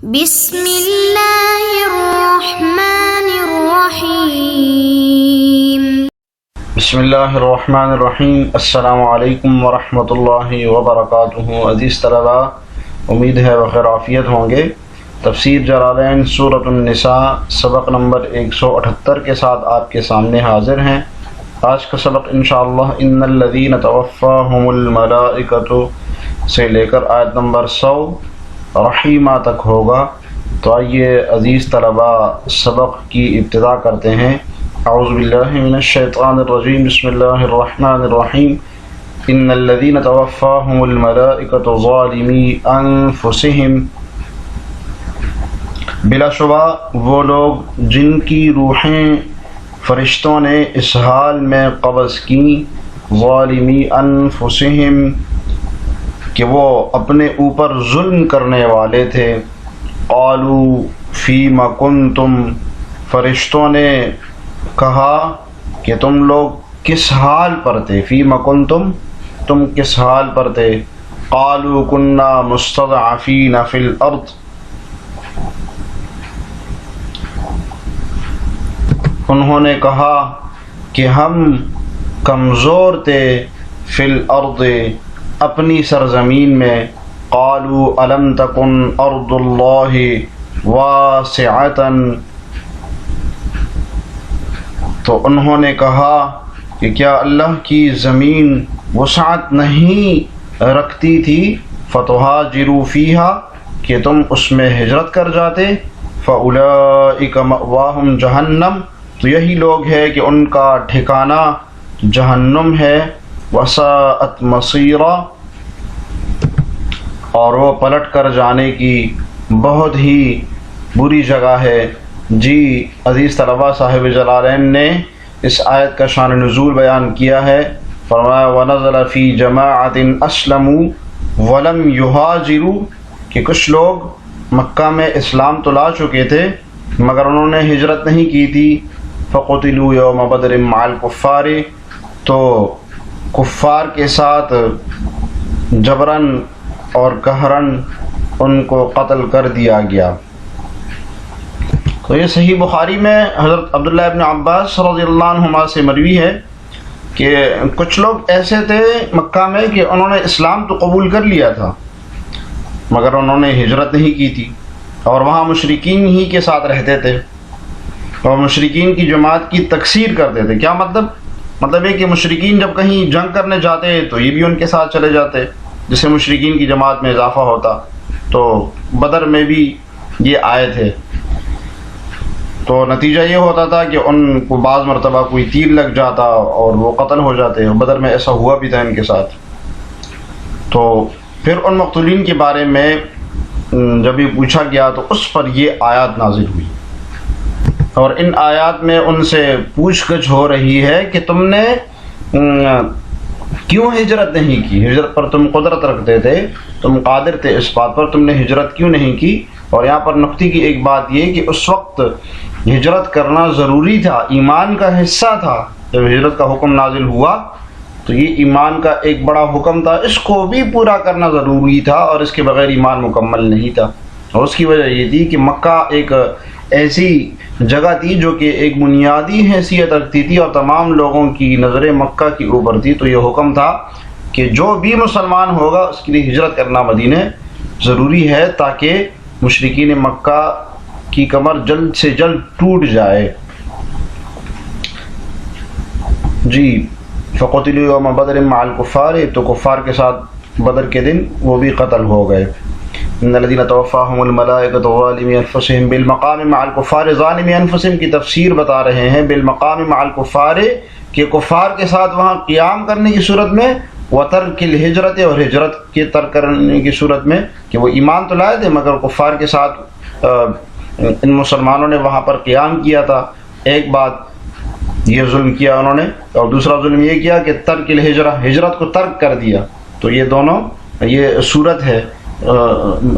بسم اللہ الرحمن الرحیم۔ بسم اللہ الرحمن الرحیم۔ السلام علیکم ورحمۃ اللہ وبرکاتہ۔ عزیز طلباء، امید ہے بخیر عافیت ہوں گے۔ تفسیر جلالین سورۃ النساء سبق نمبر 178 کے ساتھ آپ کے سامنے حاضر ہیں۔ آج کا سبق انشاءاللہ ان الذین توفاہم الملائکۃ سے لے کر آیت نمبر 100 رحیمہ تک ہوگا۔ تو آئیے عزیز طلباء سبق کی ابتدا کرتے ہیں۔ اعوذ باللہ من الشیطان الرجیم، بسم اللہ الرحمن الرحیم۔ ان الذین توفاہم الملائکۃ ظالمی انفسہم، بلا شبہ وہ لوگ جن کی روحیں فرشتوں نے اس حال میں قبض کی، ظالمی انفسہم کہ وہ اپنے اوپر ظلم کرنے والے تھے، قالوا فیم کنتم، فرشتوں نے کہا کہ تم لوگ کس حال پر تھے، فیم کنتم تم کس حال پر تھے، قالوا کنا مستضعفین فی الارض، انہوں نے کہا کہ ہم کمزور تھے، فی الارض اپنی سرزمین میں، قالوا الم تکن ارض اللہ واسعۃ، تو انہوں نے کہا کہ کیا اللہ کی زمین وسعت نہیں رکھتی تھی، فتہاجروا فیہا کہ تم اس میں ہجرت کر جاتے، فاولئک مأواہم جہنم، تو یہی لوگ ہے کہ ان کا ٹھکانہ جہنم ہے، وساءت مصیرا، اور وہ پلٹ کر جانے کی بہت ہی بری جگہ ہے۔ جی عزیز طلباء، صاحب جلالین نے اس آیت کا شان نزول بیان کیا ہے، فرمایا وَنَزَلَ فِي جَمَاعَةٍ أَسْلَمُوا وَلَمْ يُهَاجِرُوا، کہ کچھ لوگ مکہ میں اسلام تو لا چکے تھے مگر انہوں نے ہجرت نہیں کی تھی، فَقُتِلُوا يَوْمَ بَدْرٍ مَعَ الْكُفَّارِ، تو کفار کے ساتھ جبراً اور قہراً ان کو قتل کر دیا گیا۔ تو یہ صحیح بخاری میں حضرت عبداللہ ابن عباس رضی اللہ عنہما سے مروی ہے کہ کچھ لوگ ایسے تھے مکہ میں کہ انہوں نے اسلام تو قبول کر لیا تھا مگر انہوں نے ہجرت نہیں کی تھی، اور وہاں مشرکین ہی کے ساتھ رہتے تھے اور مشرکین کی جماعت کی تکثیر کرتے تھے۔ کیا مطلب ہے کہ مشرکین جب کہیں جنگ کرنے جاتے تو یہ بھی ان کے ساتھ چلے جاتے، جس سے مشرکین کی جماعت میں اضافہ ہوتا۔ تو بدر میں بھی یہ آئے تھے، تو نتیجہ یہ ہوتا تھا کہ ان کو بعض مرتبہ کوئی تیر لگ جاتا اور وہ قتل ہو جاتے، بدر میں ایسا ہوا بھی تھا ان کے ساتھ۔ تو پھر ان مقتولین کے بارے میں جب یہ پوچھا گیا تو اس پر یہ آیات نازل ہوئی، اور ان آیات میں ان سے پوچھ گچھ ہو رہی ہے کہ تم نے کیوں ہجرت نہیں کی، ہجرت پر تم قدرت رکھتے تھے، تم قادر تھے اس بات پر، تم نے ہجرت کیوں نہیں کی۔ اور یہاں پر نقطے کی ایک بات یہ کہ اس وقت ہجرت کرنا ضروری تھا، ایمان کا حصہ تھا۔ جب ہجرت کا حکم نازل ہوا تو یہ ایمان کا ایک بڑا حکم تھا، اس کو بھی پورا کرنا ضروری تھا، اور اس کے بغیر ایمان مکمل نہیں تھا۔ اور اس کی وجہ یہ تھی کہ مکہ ایک ایسی جگہ تھی جو کہ ایک بنیادی حیثیت رکھتی تھی اور تمام لوگوں کی نظریں مکہ کے اوپر تھی، تو یہ حکم تھا کہ جو بھی مسلمان ہوگا اس کے لیے ہجرت کرنا مدینے ضروری ہے، تاکہ مشرکین مکہ کی کمر جلد سے جلد ٹوٹ جائے۔ جی فَقُتِلُوا يَوْمَ بَدْرٍ مَعَ الْكُفَّارِ، تو کفار کے ساتھ بدر کے دن وہ بھی قتل ہو گئے۔ ان الذین توفاہم الملائکۃ ظالمی انفسہم، بالمقام مع الکفار، ظالمی انفسہم کی تفسیر بتا رہے ہیں، بالمقام مع الکفار کہ کفار کے ساتھ وہاں قیام کرنے کی صورت میں، وترک الہجرت، اور ہجرت کے ترک کرنے کی صورت میں، کہ وہ ایمان تو لائے تھے مگر کفار کے ساتھ ان مسلمانوں نے وہاں پر قیام کیا تھا۔ ایک بات یہ ظلم کیا انہوں نے، اور دوسرا ظلم یہ کیا کہ ترک الہجرہ، ہجرت کو ترک کر دیا۔ تو یہ دونوں یہ صورت ہے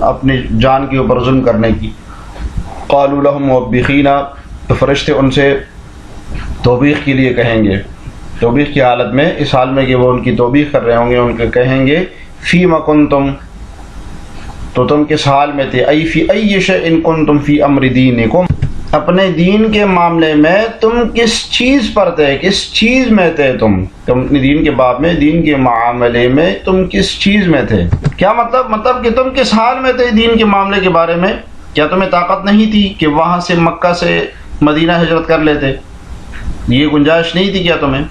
اپنی جان کے اوپر ظلم کرنے کی۔ قالوا لهم موبخین، تو فرشتے ان سے توبیخ کے لیے کہیں گے، توبیخ کی حالت میں، اس حال میں کہ وہ ان کی توبیخ کر رہے ہوں گے، ان کے کہیں گے فیم کنتم، تو تم کس حال میں تھے؟ ای فی ای شیء کنتم فی امر دینکم، اپنے دین کے معاملے میں تم کس چیز پر تھے، کس چیز میں تھے تم اپنے دین کے باب میں، دین کے معاملے میں تم کس چیز میں تھے؟ کیا مطلب کہ تم کس حال میں تھے دین کے معاملے کے بارے میں؟ کیا تمہیں طاقت نہیں تھی کہ وہاں سے مکہ سے مدینہ ہجرت کر لیتے؟ یہ گنجائش نہیں تھی کیا تمہیں؟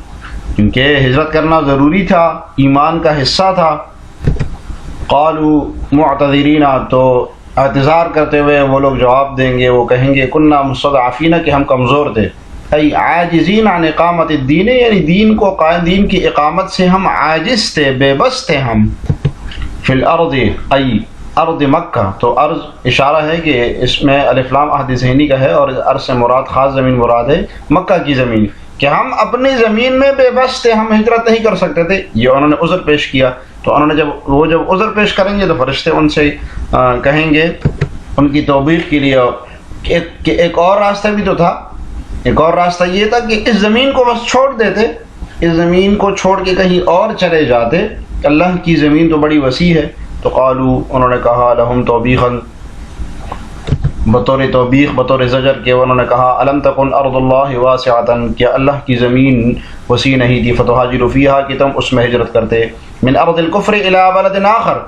کیونکہ ہجرت کرنا ضروری تھا، ایمان کا حصہ تھا۔ قالوا معتذرین، تو اعتذار کرتے ہوئے وہ لوگ جواب دیں گے، وہ کہیں گے کننا مستضعفین، کہ ہم کمزور تھے، ای عاجزین عن اقامت الدین، یعنی دین کو قائم، دین کی اقامت سے ہم عاجز تھے، بے بس تھے ہم۔ فی الارض ای ارض مکہ، تو ارض اشارہ ہے کہ اس میں الف لام عہد ذہنی کا ہے، اور ارض سے مراد خاص زمین مراد ہے مکہ کی زمین، کہ ہم اپنی زمین میں بے بس تھے، ہم ہجرت نہیں کر سکتے تھے۔ یہ انہوں نے عذر پیش کیا، تو انہوں نے جب عذر پیش کریں گے تو فرشتے ان سے کہیں گے ان کی توبیخ کے لیے کہ ایک اور راستہ بھی تو تھا، ایک اور راستہ یہ تھا کہ اس زمین کو بس چھوڑ دیتے، اس زمین کو چھوڑ کے کہیں اور چلے جاتے، اللہ کی زمین تو بڑی وسیع ہے۔ تو قالوا، انہوں نے کہا، لہم توبیخا، بطور توبیخ، بطور زجر کے انہوں نے کہا، الم تکن ارض اللہ واسعۃ، کیا اللہ کی زمین وسیع نہیں تھی، فتہاجروا فیہا، کہ تم اس میں ہجرت کرتے، من ارض الکفر الی بلد آخر،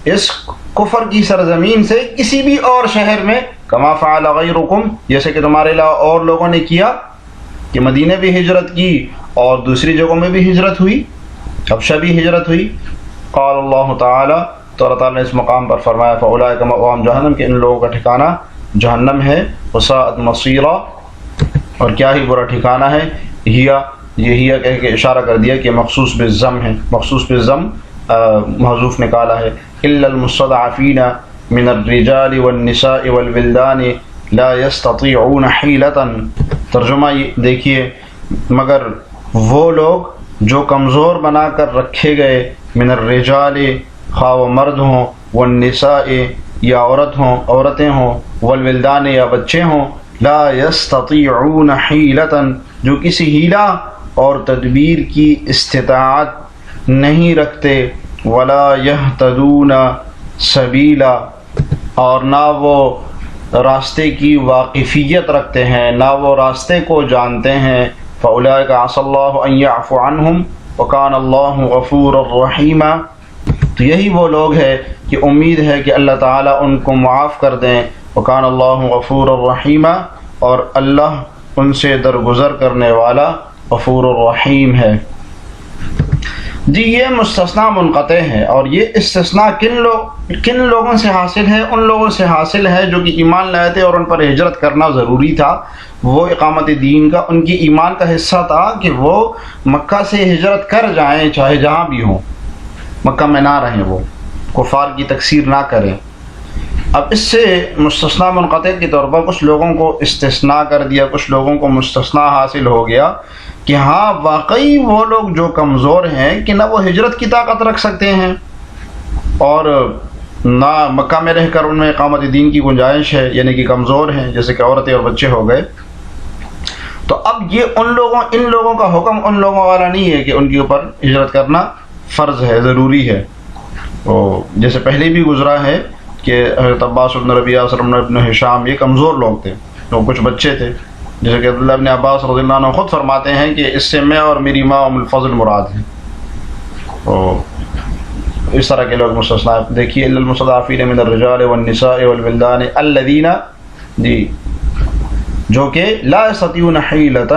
اس کفر کی سرزمین سے کسی بھی اور شہر میں، کما فعل غیرکم، جیسے کہ تمہارے علاوہ اور لوگوں نے کیا، کہ مدینہ بھی ہجرت کی اور دوسری جگہوں میں بھی ہجرت ہوئی، حبشہ بھی ہجرت ہوئی۔ قال اللہ تعالی، تو اللہ تعالیٰ نے اس مقام پر فرمایا، فاولئک مأواہم جہنم، کہ ان لوگوں کا ٹھکانہ جہنم ہے، وساءت مصیرا، اور کیا ہی برا ٹھکانہ ہے۔ یہ کہہ کے اشارہ کر دیا کہ مخصوص بالضم ہے، مخصوص بالضم محذوف نکالا ہے۔ الا المستضعفین من الرجال والنساء والولدان لا يستطيعون حیلۃ، ترجمہ دیکھیے، مگر وہ لوگ جو کمزور بنا کر رکھے گئے، من الرجال، خواہ وہ مرد ہوں، والنساء، یا عورتیں ہوں، والولدان، یا بچے ہوں، لا يستطيعون حیلۃ، جو کسی ہیلہ اور تدبیر کی استطاعت نہیں رکھتے، ولا يهتدون سبیلا، اور نہ وہ راستے کی واقفیت رکھتے ہیں، نہ وہ راستے کو جانتے ہیں۔ فاولئک عسى الله ان يعفو عنهم وكان الله غفورا رحیما، تو یہی وہ لوگ ہیں کہ امید ہے کہ اللہ تعالیٰ ان کو معاف کر دیں، وکان اللہ غفور الرحیمہ، اور اللہ ان سے درگزر کرنے والا غفور الرحیم ہے۔ جی یہ مستثنیٰ منقطع ہے، اور یہ استثناء کن لوگوں سے حاصل ہے؟ ان لوگوں سے حاصل ہے جو کہ ایمان لائے تھے اور ان پر ہجرت کرنا ضروری تھا، وہ اقامت دین کا ان کی ایمان کا حصہ تھا کہ وہ مکہ سے ہجرت کر جائیں، چاہے جہاں بھی ہوں، مکہ میں نہ رہیں، وہ کفار کی تکثیر نہ کریں۔ اب اس سے مستثنیٰ منقطع کے طور پر کچھ لوگوں کو استثناء کر دیا، کچھ لوگوں کو مستثنیٰ حاصل ہو گیا کہ ہاں واقعی وہ لوگ جو کمزور ہیں کہ نہ وہ ہجرت کی طاقت رکھ سکتے ہیں اور نہ مکہ میں رہ کر ان میں اقامت دین کی گنجائش ہے، یعنی کہ کمزور ہیں، جیسے کہ عورتیں اور بچے ہو گئے، تو اب یہ ان لوگوں کا حکم ان لوگوں والا نہیں ہے کہ ان کے اوپر ہجرت کرنا فرض ہے، ضروری ہے۔ جیسے پہلے بھی گزرا ہے کہ حضرت عباس بن ربیعہ، سلم بن ہشام، یہ کمزور لوگ تھے، وہ کچھ بچے تھے، جیسے کہ عبداللہ بن عباس رضی اللہ عنہ خود فرماتے ہیں کہ اس سے میں اور میری ماں ام الفضل مراد ہیں۔ اس طرح کے لوگ مستثنیٰ دیکھیے، الا المستضعفین من الرجال والنساء والولدان الذین، جی جو کہ لا یستطیعون حیلۃ،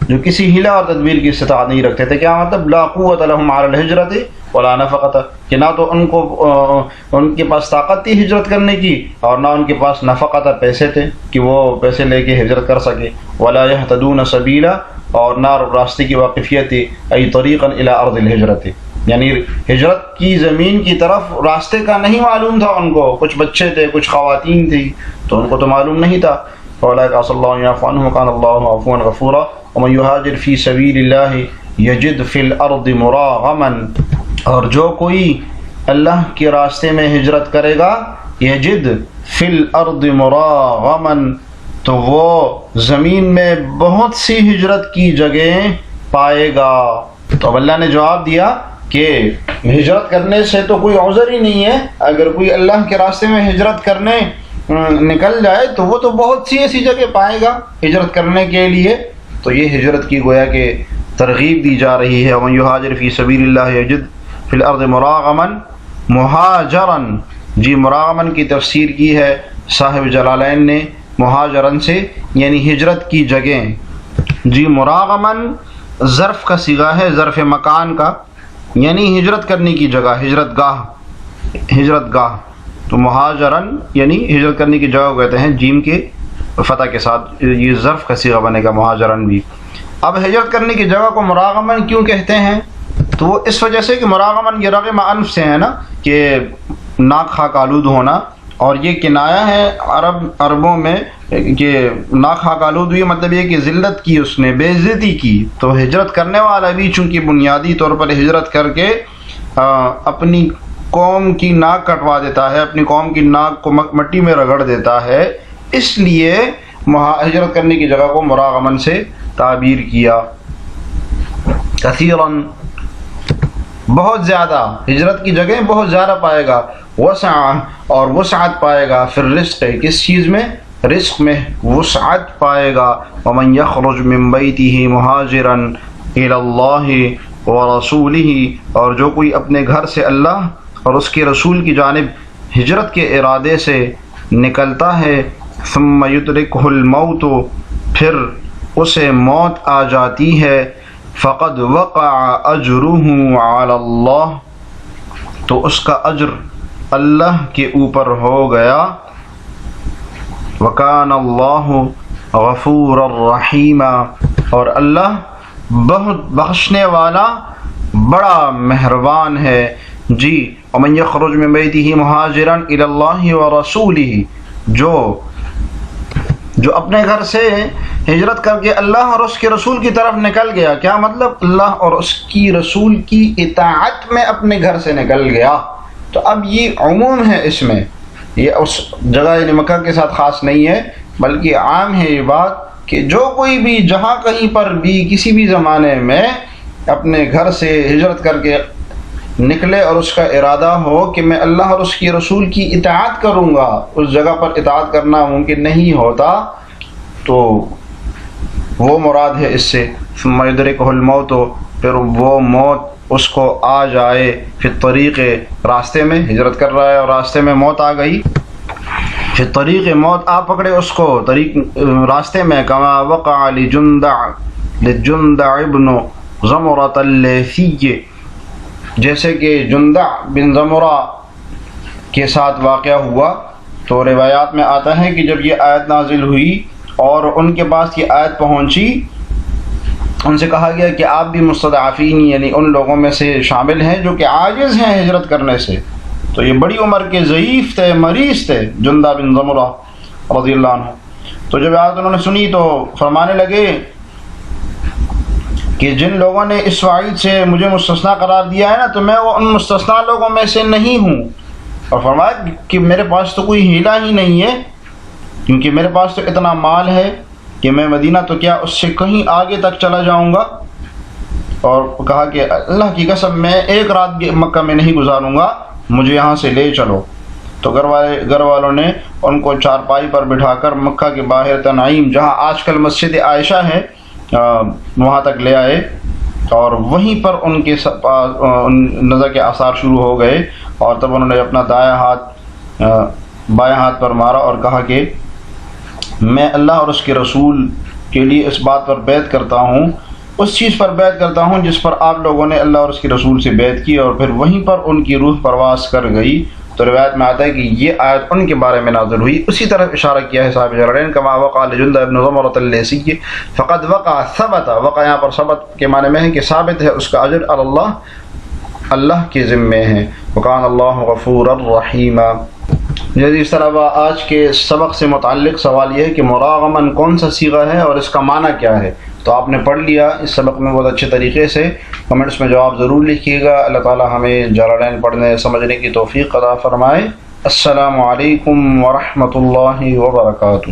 جو کسی ہیلہ اور تدبیر کی استطاعت نہیں رکھتے تھے۔ کیا مطلب؟ لا قوت لهم علی الہجرۃ ولا نفقۃ، کہ نہ تو ان کے پاس طاقت تھی ہجرت کرنے کی اور نہ ان کے پاس نفقۃ، پیسے تھے کہ وہ پیسے لے کے ہجرت کر سکے، ولا یہتدون سبیلا، اور نہ راستے کی واقفیت تھی، ای طریقا الی ارض الہجرۃ، یعنی ہجرت کی زمین کی طرف راستے کا نہیں معلوم تھا ان کو، کچھ بچے تھے، کچھ خواتین تھی، تو ان کو تو معلوم نہیں تھا۔ فاولئک عسى الله ان يعفو عنهم وكان الله عفوا غفورا ومن يهاجر في سبيل الله يجد في الارض مراغما، اور جو کوئی اللہ کے راستے میں ہجرت کرے گا، یجد فی الارض مراغما، تو وہ زمین میں بہت سی ہجرت کی جگہیں پائے گا۔ تو اب اللہ نے جواب دیا کہ ہجرت کرنے سے تو کوئی عذر ہی نہیں ہے. اگر کوئی اللہ کے راستے میں ہجرت کرنے نکل جائے تو وہ تو بہت سی ایسی جگہ پائے گا ہجرت کرنے کے لیے. تو یہ ہجرت کی گویا کہ ترغیب دی جا رہی ہے. ومن یہاجر فی سبیل اللہ یجد فی الارض مراغما مہاجرا. جی مراغمن کی تفسیر کی ہے صاحب جلالین نے مہاجرن سے یعنی ہجرت کی جگہ. جی مراغمن ظرف کا صیغہ ہے، ظرف مکان کا، یعنی ہجرت کرنے کی جگہ، ہجرت گاہ. ہجرت گاہ تو مہاجرن یعنی ہجرت کرنے کی جگہ کو کہتے ہیں جیم کے فتح کے ساتھ. یہ ظرف کا صیغہ بنے گا مہاجرن بھی. اب ہجرت کرنے کی جگہ کو مراغمن کیوں کہتے ہیں؟ تو وہ اس وجہ سے کہ مراغمن یہ رغم انف سے ہے نا، کہ ناک خاک آلود ہونا، اور یہ کنایا ہے عربوں میں کہ ناک خاک آلود ہوئی مطلب یہ کہ ذلت کی، اس نے بے عزتی کی. تو ہجرت کرنے والا بھی چونکہ بنیادی طور پر ہجرت کر کے اپنی قوم کی ناک کٹوا دیتا ہے، اپنی قوم کی ناک کو مٹی میں رگڑ دیتا ہے، اس لیے ہجرت کرنے کی جگہ کو مراغمن سے تعبیر کیا. کثیراً بہت زیادہ، ہجرت کی جگہ بہت زیادہ پائے گا. وسع اور وسعت پائے گا. پھر رزق کس چیز میں؟ رزق میں وسعت پائے گا. ومن یخرج من بیتہ مہاجرا الی اللہ ورسولہ. اور جو کوئی اپنے گھر سے اللہ اور اس کے رسول کی جانب ہجرت کے ارادے سے نکلتا ہے، ثم یدرکہ الموت، پھر اسے موت آ جاتی ہے، فقد وقع اجرہ علی اللہ، تو اس کا اجر اللہ کے اوپر ہو گیا. وکان اللہ غفورا رحیما، اور اللہ بہت بخشنے والا بڑا مہربان ہے. جی ومن یخرج من بیتہ مہاجرا الی اللہ ورسولہ، جو اپنے گھر سے ہجرت کر کے اللہ اور اس کے رسول کی طرف نکل گیا. کیا مطلب؟ اللہ اور اس کی رسول کی اطاعت میں اپنے گھر سے نکل گیا. تو اب یہ عموم ہے، اس میں یہ اس جگہ یعنی مکہ کے ساتھ خاص نہیں ہے، بلکہ عام ہے یہ بات کہ جو کوئی بھی جہاں کہیں پر بھی کسی بھی زمانے میں اپنے گھر سے ہجرت کر کے نکلے اور اس کا ارادہ ہو کہ میں اللہ اور اس کی رسول کی اطاعت کروں گا، اس جگہ پر اطاعت کرنا ممکن نہیں ہوتا، تو وہ مراد ہے اس سے. ثم یدرکہ الموت، پھر وہ موت اس کو آ جائے، پھر طریق راستے میں ہجرت کر رہا ہے اور راستے میں موت آ گئی، پھر طریق موت آ پکڑے اس کو طریق راستے میں. کما وقع لجندع ابن زمرۃ اللیثی، جیسے کہ جندع بن زمرہ کے ساتھ واقعہ ہوا. تو روایات میں آتا ہے کہ جب یہ آیت نازل ہوئی اور ان کے پاس یہ آیت پہنچی، ان سے کہا گیا کہ آپ بھی مستضعفین یعنی ان لوگوں میں سے شامل ہیں جو کہ عاجز ہیں ہجرت کرنے سے. تو یہ بڑی عمر کے ضعیف تھے، مریض تھے جندع بن زمرہ رضی اللہ عنہ. تو جب آیت انہوں نے سنی تو فرمانے لگے کہ جن لوگوں نے اس وعید سے مجھے مستثنا قرار دیا ہے نا، تو میں وہ ان مستثنا لوگوں میں سے نہیں ہوں. اور فرمایا کہ میرے پاس تو کوئی ہیلہ ہی نہیں ہے، کیونکہ میرے پاس تو اتنا مال ہے کہ میں مدینہ تو کیا اس سے کہیں آگے تک چلا جاؤں گا. اور کہا کہ اللہ کی قسم میں ایک رات بھی مکہ میں نہیں گزاروں گا، مجھے یہاں سے لے چلو. تو گھر والوں نے ان کو چارپائی پر بٹھا کر مکہ کے باہر تنعیم، جہاں آج کل مسجد عائشہ ہے، وہاں تک لے آئے، اور وہیں پر ان کے نظر کے آثار شروع ہو گئے. اور تب انہوں نے اپنا دایاں ہاتھ بایاں ہاتھ پر مارا اور کہا کہ میں اللہ اور اس کے رسول کے لیے اس بات پر بیعت کرتا ہوں، اس چیز پر بیعت کرتا ہوں جس پر آپ لوگوں نے اللہ اور اس کے رسول سے بیعت کی. اور پھر وہیں پر ان کی روح پرواز کر گئی. تو روایت میں آتا ہے کہ یہ آیت ان کے بارے میں نازل ہوئی. اسی طرف اشارہ کیا ہے صاحب جلالین، کما وقع لجندع ابن زمرۃ اللیثی، فقد وقع ثبت. وقع یہاں پر ثبت کے معنی میں ہے کہ ثابت ہے، اس کا اجر اللہ اللہ کے ذمے ہے. وکان اللہ غفورا رحیما. جیسے اس طرح آج کے سبق سے متعلق سوال یہ ہے کہ مراغمن کون سا صیغہ ہے اور اس کا معنی کیا ہے. تو آپ نے پڑھ لیا اس سبق میں بہت اچھے طریقے سے. کمنٹس میں جواب ضرور لکھیے گا. اللہ تعالی ہمیں جلالین پڑھنے سمجھنے کی توفیق عطا فرمائے. السلام علیکم ورحمۃ اللہ وبرکاتہ.